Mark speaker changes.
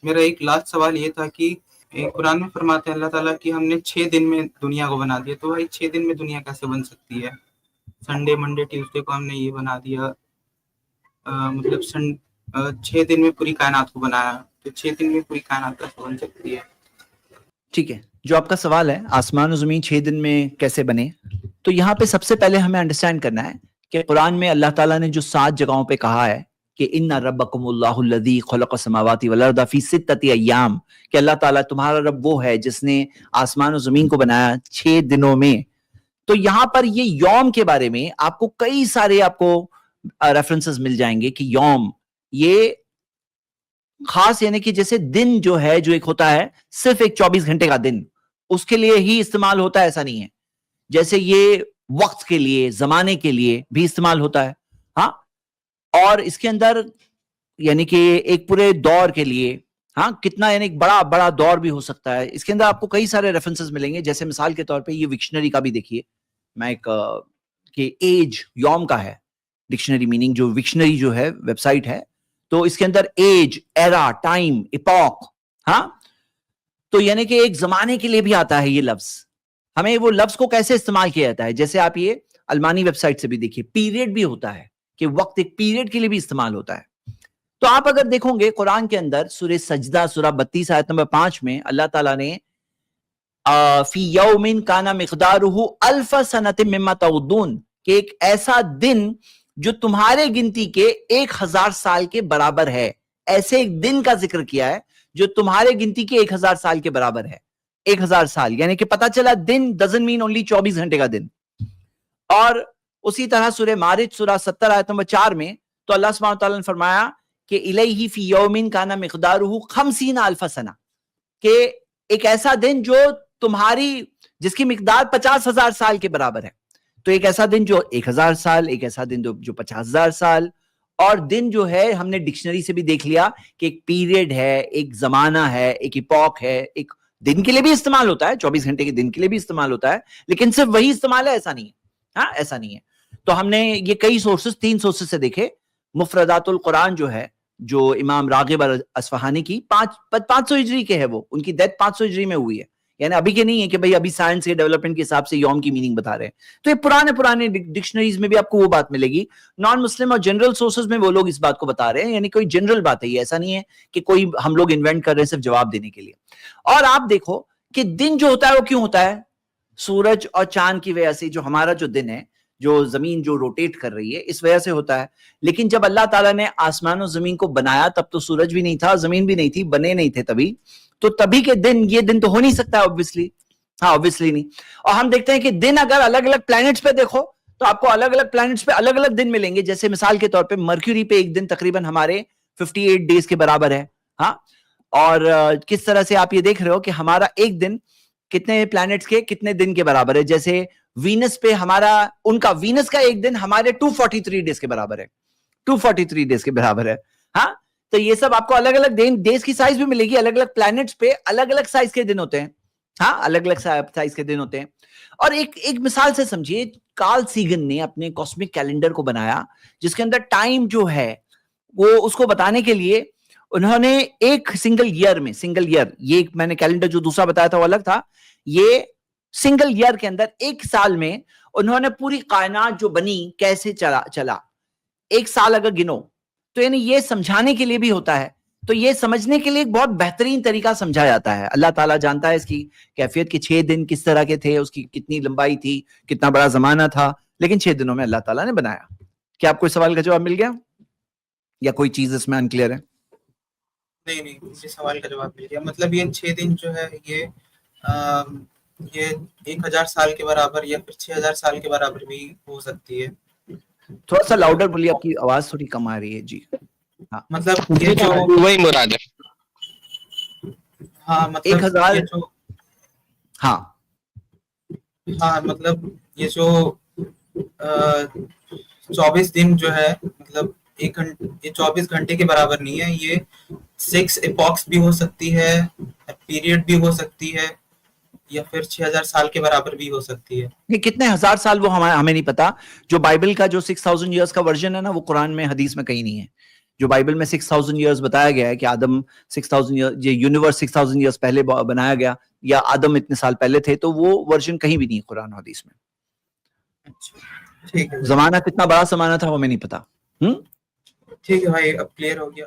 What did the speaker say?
Speaker 1: میرا ایک لاسٹ سوال یہ تھا کہ قرآن میں فرماتے ہیں اللہ تعالیٰ کہ ہم نے 6 دن میں دنیا کو بنا دیا، تو بھائی 6 دن میں دنیا کیسے بن سکتی ہے؟ سنڈے منڈے ٹیوزڈے کو ہم نے یہ بنا دیا، مطلب 6 دن میں پوری کائنات کو بنایا، تو 6 دن میں پوری کائنات کیسے بن سکتی ہے؟
Speaker 2: ٹھیک ہے، جو آپ کا سوال ہے آسمان و زمین 6 دن میں کیسے بنے، تو یہاں پہ سب سے پہلے ہمیں انڈرسٹینڈ کرنا ہے کہ قرآن میں اللہ تعالیٰ نے جو 7 جگہوں پہ کہا ہے کہ ان ربکم اللہ الذی خلق السماوات والارض فی 6 ایام، کہ اللہ تعالیٰ تمہارا رب وہ ہے جس نے آسمان و زمین کو بنایا 6 دنوں میں، تو یہاں پر یہ یوم کے بارے میں آپ کو کئی سارے آپ کو ریفرنسز مل جائیں گے کہ یوم یہ خاص، یعنی کہ جیسے دن جو ہے جو ایک ہوتا ہے صرف ایک 24 گھنٹے کا دن اس کے لیے ہی استعمال ہوتا ہے، ایسا نہیں ہے، جیسے یہ وقت کے لیے زمانے کے لیے بھی استعمال ہوتا ہے، ہاں، اور اس کے اندر یعنی کہ ایک پورے دور کے لیے، ہاں، کتنا یعنی ایک بڑا بڑا دور بھی ہو سکتا ہے، اس کے اندر آپ کو کئی سارے ریفرنسز ملیں گے، جیسے مثال کے طور پہ یہ وکشنری کا بھی دیکھیے، میں ایک کہ ایج یوم کا ہے ڈکشنری میننگ، جو وکشنری جو ہے ویب سائٹ ہے، تو اس کے اندر ایج، ایرا، ٹائم، ایپوک، ہاں، تو یعنی کہ ایک زمانے کے لیے بھی آتا ہے یہ لفظ، ہمیں وہ لفظ کو کیسے استعمال کیا جاتا ہے، جیسے آپ یہ المانی ویب سائٹ سے بھی دیکھیے، پیریڈ بھی ہوتا ہے کہ وقت ایک پیریڈ کے لیے بھی استعمال ہوتا ہے، تو آپ اگر دیکھو گے قرآن کے اندر سورہ سجدہ سورہ 32 آیت نمبر 5 میں اللہ تعالیٰ نے فی یوم کان مقدارہ الف سنۃ مما تعدون، کہ ایک ایسا دن جو تمہارے گنتی کے 1000 سال کے برابر ہے، ایسے ایک دن کا ذکر کیا ہے جو تمہارے گنتی کے 1000 سال کے برابر ہے، 1000 سال، یعنی کہ پتا چلا دن doesn't mean only 24 گھنٹے کا دن۔ اور اسی طرح سورہ معارج سورہ 70 آیت نمبر 4 میں تو اللہ سبحانہ وتعالی نے فرمایا کہ الیہ فی یوم کان مقدارہ 50 الف سنہ، کہ ایک ایسا دن جو تمہاری جس کی مقدار 50,000 سال کے برابر ہے، تو ایک ایسا دن جو 1000 سال، ایک ایسا دن جو 50,000 سال، اور دن جو ہے ہم نے ڈکشنری سے بھی دیکھ لیا کہ ایک پیریڈ ہے، ایک زمانہ ہے، ایک ایپوک ہے، ایک دن کے لیے بھی استعمال ہوتا ہے، 24 گھنٹے کے دن کے لیے بھی استعمال ہوتا ہے، لیکن صرف وہی استعمال ہے، ایسا نہیں ہے، ہاں، ایسا نہیں ہے۔ تو ہم نے یہ کئی سورسز 3 سورسز سے دیکھے، مفردات القرآن جو ہے، جو امام راغب اصفہانی کی 500 ہجری کے ہے، وہ ان کی ڈیتھ 500 ہجری میں ہوئی ہے، یعنی ابھی کے نہیں ہے کہ بھئی ابھی سائنس کے ڈیولپمنٹ کے حساب سے یوم کی میننگ بتا رہے ہیں، تو یہ پرانے ڈکشنریز میں بھی آپ کو وہ بات ملے گی، نان مسلم اور جنرل سورسز میں وہ لوگ اس بات کو بتا رہے ہیں، یعنی کوئی جنرل بات ہے یہ، ایسا نہیں ہے کہ کوئی ہم لوگ انوینٹ کر رہے ہیں صرف جواب دینے کے لیے۔ اور آپ دیکھو کہ دن جو ہوتا ہے وہ کیوں ہوتا ہے؟ سورج اور چاند کی وجہ سے، جو ہمارا جو دن ہے، جو زمین جو روٹیٹ کر رہی ہے، اس وجہ سے ہوتا ہے، لیکن جب اللہ تعالیٰ نے آسمان و زمین کو بنایا تب تو سورج بھی نہیں تھا، زمین بھی نہیں تھی، بنے نہیں تھے تبھی، تو تبھی کے دن، یہ دن تو ہو نہیں سکتا obviously، ہاں obviously نہیں۔ اور ہم دیکھتے ہیں کہ دن اگر الگ الگ پلانٹس پہ دیکھو تو آپ کو الگ الگ پلانٹس پہ الگ الگ دن ملیں گے، جیسے مثال کے طور پہ مرکیوری پہ ایک دن تقریباً ہمارے 58 ڈیز کے برابر ہے، ہاں، اور کس طرح سے آپ یہ دیکھ رہے ہو کہ ہمارا ایک دن کتنے پلانٹس کے کتنے دن کے برابر ہے، جیسے وینس پہ ہمارا، ان کا وینس کا ایک دن ہمارے 243 ڈیز کے برابر ہے، 243 ڈیز کے برابر ہے، ہاں، تو یہ سب آپ کو الگ الگ ڈیز کی سائز بھی ملے گی، الگ الگ پلانٹس پہ الگ الگ سائز کے دن ہوتے ہیں، ہاں، الگ الگ سائز کے دن ہوتے ہیں۔ اور ایک مثال سے سمجھیے، کارل سیگن نے اپنے کاسمک کیلنڈر کو بنایا جس کے اندر ٹائم جو ہے وہ اس کو بتانے کے لیے انہوں نے ایک سنگل ایئر، یہ میں نے کیلنڈر جو دوسرا بتایا تھا وہ الگ تھا، یہ سنگل ایئر کے اندر ایک سال میں انہوں نے پوری کائنات جو بنی کیسے چلا ایک سال اگر گنو، تو یعنی یہ سمجھانے کے لیے بھی ہوتا ہے، تو یہ سمجھنے کے لیے ایک بہت بہترین طریقہ سمجھا جاتا ہے۔ اللہ تعالیٰ جانتا ہے اس کی کیفیت کے 6 دن کس طرح کے تھے، اس کی کتنی لمبائی تھی، کتنا بڑا زمانہ تھا، لیکن 6 دنوں میں اللہ تعالیٰ نے بنایا۔ کیا آپ کو اس سوال کا جواب مل گیا یا کوئی چیز اس میں انکلیئر ہے؟
Speaker 1: نہیں، مجھے سوال کا جواب مل گیا، مطلب یہ 6 دن جو ہے یہ 1000 سال کے برابر یا پھر 6000 سال کے برابر بھی ہو سکتی ہے۔
Speaker 2: تھوڑا سا لاؤڈر بولیے، آپ کی آواز تھوڑی کم آ رہی ہے جی۔ ہاں،
Speaker 1: مطلب یہ جو
Speaker 3: وہی مراد ہے،
Speaker 1: ہاں، مطلب
Speaker 2: 1000،
Speaker 1: یہ جو ہاں، مطلب یہ جو 24 دن جو ہے، مطلب یہ 24 گھنٹے کے برابر نہیں ہے، یہ 6 ایپوکس بھی ہو سکتی ہے، پیریڈ بھی ہو سکتی ہے، یا پھر 6000 سال کے برابر بھی ہو سکتی ہے۔
Speaker 2: یہ کتنے ہزار سال وہ ہمیں نہیں پتا، جو بائبل کا جو 6000 ایئرس کا ورژن ہے نا، وہ قرآن میں حدیث میں کہیں نہیں ہے، جو بائبل میں 6000 ایئرز بتایا گیا ہے کہ آدم 6000 ایئر، یہ یونیورس 6000 ایئرز پہلے بنایا گیا یا آدم اتنے سال پہلے تھے، تو وہ ورژن کہیں بھی نہیں قرآن و حدیث میں.
Speaker 1: ٹھیک ہے
Speaker 2: زمانہ کتنا بڑا زمانہ تھا وہ میں نہیں پتا.
Speaker 1: ٹھیک ہے بھائی، اب کلیئر ہو گیا.